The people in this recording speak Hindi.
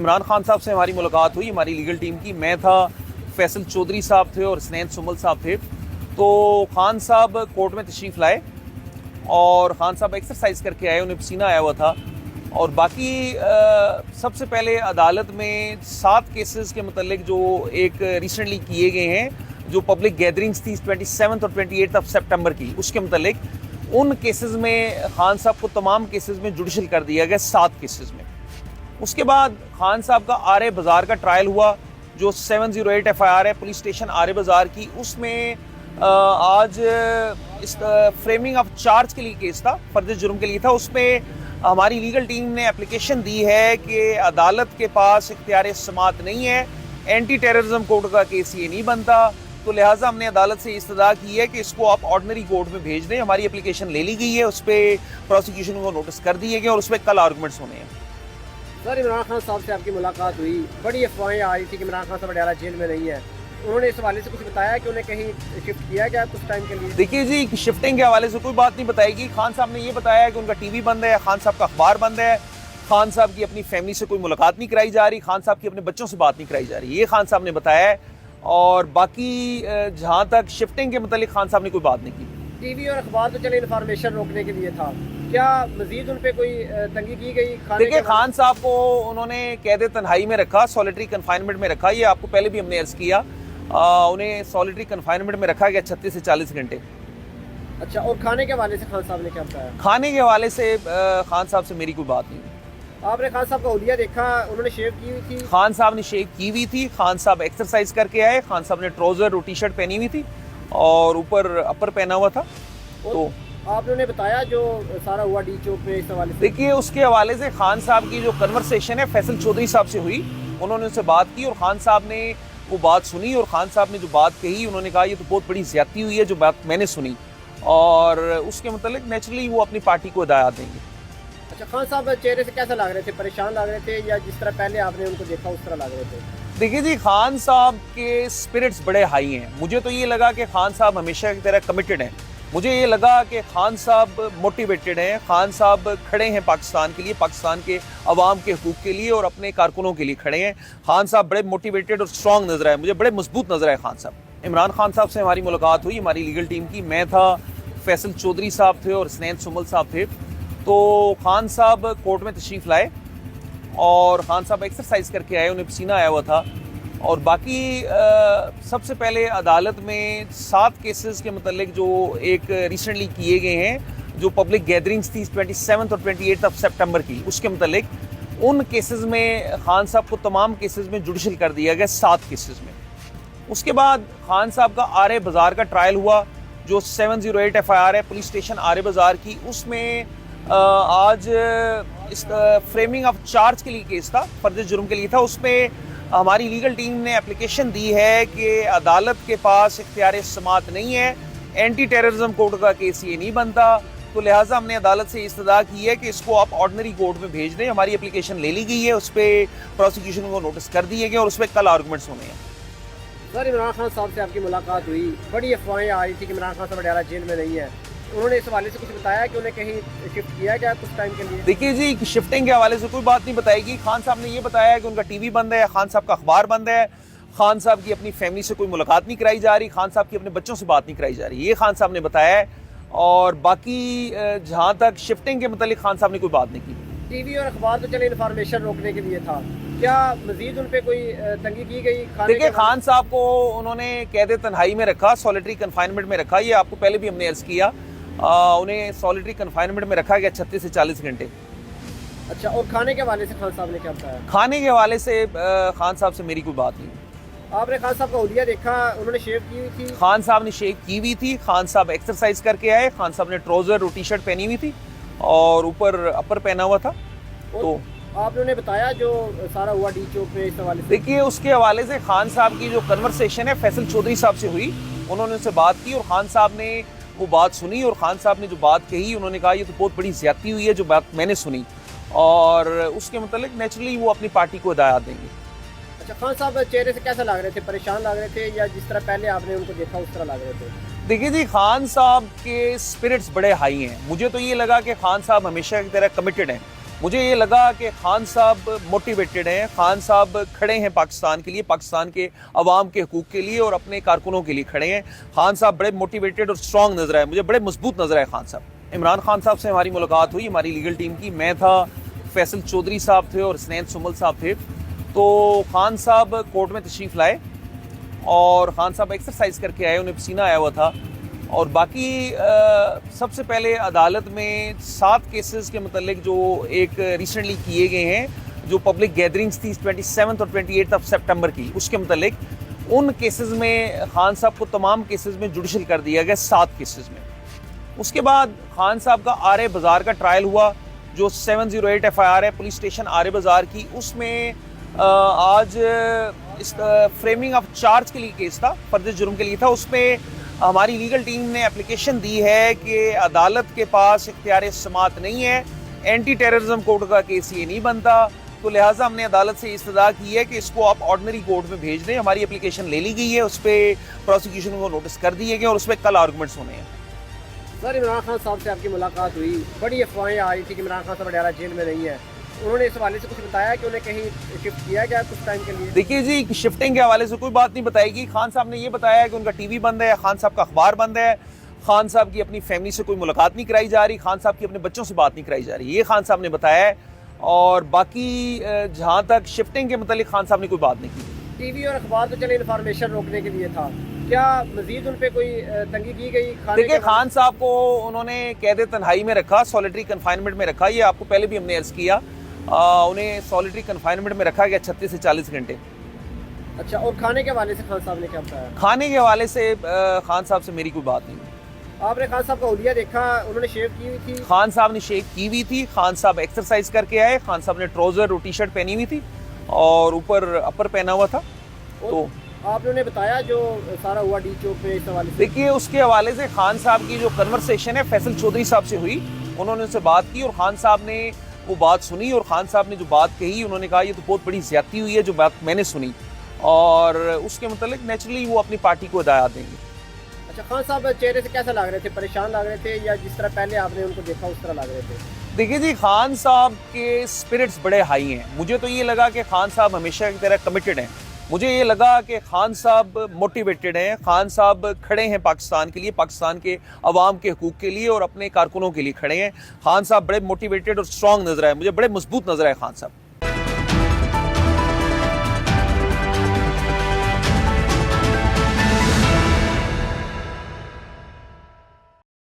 इमरान खान साहब से हमारी मुलाकात हुई, हमारी लीगल टीम की। मैं था, फैसल चौधरी साहब थे और हसनैन सुमल साहब थे। तो खान साहब कोर्ट में तशरीफ़ लाए और खान साहब एक्सरसाइज करके आए, उन्हें पसीना आया हुआ था। और बाकी सबसे पहले अदालत में 7 केसेस के मतलब जो एक रिसेंटली किए गए हैं, जो पब्लिक गैदरिंग्स थी 27 और 28 सितंबर की, उसके मतलब उन केसेस में खान साहब को तमाम केसेस में जुडिशल कर दिया गया, 7 केसेस में। उसके बाद खान साहब का आर्य बाज़ार का ट्रायल हुआ, जो 708 FIR है पुलिस स्टेशन आर्य बाज़ार की। उसमें आज इस फ्रेमिंग ऑफ चार्ज के लिए केस था, फर्द जुर्म के लिए था। उसमें हमारी लीगल टीम ने एप्लीकेशन दी है कि अदालत के पास इख्तियार समात नहीं है, एंटी टेररिज्म कोर्ट का केस ये नहीं बनता, तो लिहाजा हमने अदालत से इस्तदा की है कि इसको आप ऑर्डिनरी कोर्ट में भेज दें। हमारी एप्लीकेशन ले ली गई है, उस पर प्रोसिक्यूशन को नोटिस कर दिए गए और उस पर कल आर्गूमेंट्स होने हैं। सर, इमरान खान साहब से आपकी मुलाकात हुई, बड़ी अफवाहें आ रही थी कि इमरान खान साहब अडयाला जेल में नहीं है। उन्होंने इस हवाले से कुछ बताया कि उन्हें कहीं शिफ्ट किया गया कुछ टाइम के लिए? देखिए जी, शिफ्टिंग के हवाले से कोई बात नहीं बताएगी। खान साहब ने ये बताया कि उनका टीवी बंद है, खान साहब का अखबार बंद है, खान साहब की अपनी फैमिली से कोई मुलाकात नहीं कराई जा रही, खान साहब की अपने बच्चों से बात नहीं कराई जा रही, ये खान साहब ने बताया है। और बाकी जहाँ तक शिफ्टिंग के मतलब खान साहब ने कोई बात नहीं की। टीवी और अखबार तो चले इन्फॉर्मेशन रोकने के लिए था, क्या मजीद उन पे कोई तंगी की गई? देखिए, खान साहब को उन्होंने कैद तन्हाई में रखा, सॉलिटरी कन्फाइनमेंट में रखा। ये आपको पहले भी हमने अर्ज किया, उन्हें सॉलिटरी कन्फाइनमेंट में रखा गया 36 से 40 घंटे। अच्छा, और खाने के हवाले से खान साहब ने क्या बताया? खाने के हवाले से खान साहब से मेरी कोई बात नहीं। आपने खान साहब का हुलिया देखा, उन्होंने शेव की हुई थी? खान साहब ने शेव की हुई थी, खान साहब एक्सरसाइज करके आए, खान साहब ने ट्राउजर और टी शर्ट पहनी हुई थी और ऊपर अपर पहना हुआ था। तो आपने उन्हें बताया जो सारा हुआ डी चौक में इस हवाले से? देखिए, उसके हवाले से खान साहब की जो कन्वर्सेशन है फैसल चौधरी साहब से हुई, उन्होंने उनसे बात की और खान साहब ने वो बात सुनी और खान साहब ने जो बात कही, उन्होंने कहा ये तो बहुत बड़ी ज्यादती हुई है जो बात मैंने सुनी, और उसके मतलब नेचुरली वो अपनी पार्टी को हिदायत देंगे। अच्छा, खान साहब चेहरे से कैसा लग रहे थे? परेशान लग रहे थे या जिस तरह पहले आपने उनको देखा उस तरह लग रहे थे? देखिए जी, खान साहब के स्पिरिट्स बड़े हाई हैं। मुझे तो ये लगा कि खान साहब हमेशा की तरह कमिटेड हैं। मुझे ये लगा कि खान साहब मोटिवेटेड हैं, खान साहब खड़े हैं पाकिस्तान के लिए, पाकिस्तान के अवाम के हकूक़ के लिए और अपने कारकुनों के लिए खड़े हैं। खान साहब बड़े मोटिवेटेड और स्ट्रॉन्ग नजर आए, मुझे बड़े मजबूत नजर आए खान साहब। इमरान खान साहब से हमारी मुलाकात हुई, हमारी लीगल टीम की। मैं था, फैसल चौधरी साहब थे और हसनैन सुमल साहब थे। तो खान साहब कोर्ट में तशरीफ़ लाए और खान साहब एक्सरसाइज करके आए, उन्हें पसीना आया हुआ था। और बाकी सबसे पहले अदालत में 7 केसेस के मतलब जो एक रिसेंटली किए गए हैं, जो पब्लिक गैदरिंग्स थी 27 और 28 सितंबर की, उसके मतलब उन केसेस में खान साहब को तमाम केसेस में जुडिशल कर दिया गया, 7 केसेस में। उसके बाद खान साहब का आर्य बाज़ार का ट्रायल हुआ, जो 708 FIR है पुलिस स्टेशन आर्य बाज़ार की। उसमें आज इस फ्रेमिंग ऑफ चार्ज के लिए केस था, फर्द जुर्म के लिए था। उसमें हमारी लीगल टीम ने एप्लीकेशन दी है कि अदालत के पास इख्तियार समात नहीं है, एंटी टेररिज्म कोर्ट का केस ये नहीं बनता, तो लिहाजा हमने अदालत से इस्तदा की है कि इसको आप ऑर्डिनरी कोर्ट में भेज दें। हमारी एप्लीकेशन ले ली गई है, उस पर प्रोसिक्यूशन को नोटिस कर दिए गए और उस पर कल आर्गूमेंट्स होने हैं। सर, इमरान खान साहब से आपकी मुलाकात हुई, बड़ी अफवाहें आ रही थी कि इमरान खान साहब अडयाला जेल में नहीं है। उन्होंने इस हवाले से कुछ बताया कि उन्हें कहीं शिफ्ट किया गया कुछ टाइम के लिए? देखिए जी, शिफ्टिंग के हवाले से कोई बात नहीं बताएगी। खान साहब ने ये बताया कि उनका टीवी बंद है, खान साहब का अखबार बंद है, खान साहब की अपनी फैमिली से कोई मुलाकात नहीं कराई जा रही, खान साहब की अपने बच्चों से बात नहीं कराई जा रही, ये खान साहब ने बताया है। और बाकी जहाँ तक शिफ्टिंग के मतलब खान साहब ने कोई बात नहीं की। टीवी और अखबार तो चले इन्फॉर्मेशन रोकने के लिए था, क्या मजीद उन पे कोई तंगी की गई? देखिए, खान साहब को उन्होंने कैद तन्हाई में रखा, सॉलिटरी कन्फाइनमेंट में रखा, ये आपको पहले भी हमने अर्ज किया, उन्हें सॉलिटरी कन्फाइनमेंट में रखा गया 36 से 40 घंटे। अच्छा, और खाने के हवाले से खान साहब ने क्या बताया? खाने के हवाले से खान साहब से मेरी कोई बात नहीं। आपने खान साहब का हुलिया देखा, उन्होंने शेव की हुई थी? खान साहब ने शेव की हुई थी, खान साहब एक्सरसाइज करके आए, खान साहब ने ट्राउजर और टी शर्ट पहनी हुई थी और ऊपर अपर पहना हुआ था। तो आपने उन्हें बताया जो सारा हुआ डी चौक में इस हवाले से? देखिए, उसके हवाले से खान साहब की जो कन्वर्सेशन है फैसल चौधरी साहब से हुई, उन्होंने उनसे बात की और खान साहब ने वो बात सुनी और खान साहब ने जो बात कही, उन्होंने कहा ये तो बहुत बड़ी ज्यादती हुई है जो बात मैंने सुनी, और उसके मतलब नेचुरली वो अपनी पार्टी को हिदायत देंगे। अच्छा, खान साहब चेहरे से कैसा लग रहे थे? परेशान लग रहे थे या जिस तरह पहले आपने उनको देखा उस तरह लग रहे थे? देखिए जी, खान साहब के स्पिरिट्स बड़े हाई हैं। मुझे तो ये लगा कि खान साहब हमेशा की तरह कमिटेड हैं, मुझे ये लगा कि खान साहब मोटिवेटेड हैं, खान साहब खड़े हैं पाकिस्तान के लिए, पाकिस्तान के अवाम के हकूक़ के लिए और अपने कारकुनों के लिए खड़े हैं। खान साहब बड़े मोटिवेटेड और स्ट्रॉन्ग नजर आए, मुझे बड़े मजबूत नजर आए खान साहब। इमरान खान साहब से हमारी मुलाकात हुई, हमारी लीगल टीम की, मैं था, फैसल चौधरी साहब थे और हसनैन सुमल साहब थे। तो खान साहब कोर्ट में तशरीफ़ लाए और खान साहब एक्सरसाइज करके आए, उन्हें पसीना आया हुआ था। और बाकी सबसे पहले अदालत में 7 केसेस के मतलब जो एक रिसेंटली किए गए हैं, जो पब्लिक गैदरिंग्स थी 27 और 28 सितंबर की, उसके मतलब उन केसेस में खान साहब को तमाम केसेस में जुडिशल कर दिया गया, 7 केसेस में। उसके बाद खान साहब का आरे बाज़ार का ट्रायल हुआ, जो 708 FIR है पुलिस स्टेशन आरे बाज़ार की, उसमें आज इस फ्रेमिंग ऑफ चार्ज के लिए केस था, फर्द जुर्म के लिए था। उसमें हमारी लीगल टीम ने एप्लीकेशन दी है कि अदालत के पास इख्तियार समात नहीं है, एंटी टेररिज्म कोड का केस ये नहीं बनता, तो लिहाजा हमने अदालत से इस्तदा की है कि इसको आप ऑर्डनरी कोर्ट में भेज दें। हमारी एप्लीकेशन ले ली गई है, उस पर प्रोसिक्यूशन को नोटिस कर दिए गए और उस पर कल आर्गूमेंट्स होने हैं। सर, इमरान खान साहब से आपकी मुलाकात हुई, बड़ी अफवाहें आ रही थी कि इमरान खान साहब अडयाला जेल में नहीं है, उन्होंने इस हवाले से कुछ बताया कि उन्हें कहीं शिफ्ट किया गया कुछ टाइम के लिए? देखिए जी, शिफ्टिंग के हवाले से कोई बात नहीं बताएगी। खान साहब ने ये बताया कि उनका टीवी बंद है, खान साहब का अखबार बंद है, खान साहब की अपनी फैमिली से कोई मुलाकात नहीं कराई जा रही, खान साहब की अपने बच्चों से बात नहीं कराई जा रही, ये खान साहब ने बताया है। और बाकी जहाँ तक शिफ्टिंग के मतलब खान साहब ने कोई बात नहीं की। टीवी और अखबार तो चले इन्फॉर्मेशन रोकने के लिए था, क्या मजीद उन पे कोई तंगी की गई? देखिए, खान साहब को उन्होंने कैद तन्हाई में रखा, सॉलिटरी कन्फाइनमेंट में रखा, ये आपको पहले भी हमने अर्ज किया। उन्हें सॉलिटरी कन्फाइनमेंट में रखा गया 36 से 40 घंटे। अच्छा, और खाने के हवाले से खान साहब ने क्या बताया? खाने के हवाले से खान साहब से मेरी कोई बात नहीं। आपने खान साहब का हुलिया देखा, उन्होंने शेव की हुई थी? खान साहब ने शेव की हुई थी, खान साहब एक्सरसाइज करके आए, खान साहब ने ट्राउजर और टी शर्ट पहनी हुई थी और ऊपर अपर पहना हुआ था। तो आपने उन्हें बताया जो सारा हुआ डी चौक पे इस हवाले से? देखिए, उसके हवाले से खान साहब की जो कन्वर्सेशन है फैसल चौधरी साहब से हुई, उन्होंने उनसे बात की और खान साहब ने वो बात सुनी और खान साहब ने जो बात कही, उन्होंने कहा ये तो बहुत बड़ी ज्यादती हुई है जो बात मैंने सुनी, और उसके मतलब नेचुरली वो अपनी पार्टी को हिदायत देंगे। अच्छा, खान साहब चेहरे से कैसा लग रहे थे? परेशान लग रहे थे या जिस तरह पहले आपने उनको देखा उस तरह लग रहे थे? देखिए जी, खान साहब के स्पिरिट्स बड़े हाई हैं। मुझे तो ये लगा कि खान साहब हमेशा की तरह कमिटेड हैं। मुझे ये लगा कि खान साहब मोटिवेटेड हैं, खान साहब खड़े हैं पाकिस्तान के लिए, पाकिस्तान के अवाम के हकूक़ के लिए और अपने कारकुनों के लिए खड़े हैं। खान साहब बड़े मोटिवेटेड और स्ट्रॉन्ग नजर आए, मुझे बड़े मजबूत नजर आए खान साहब।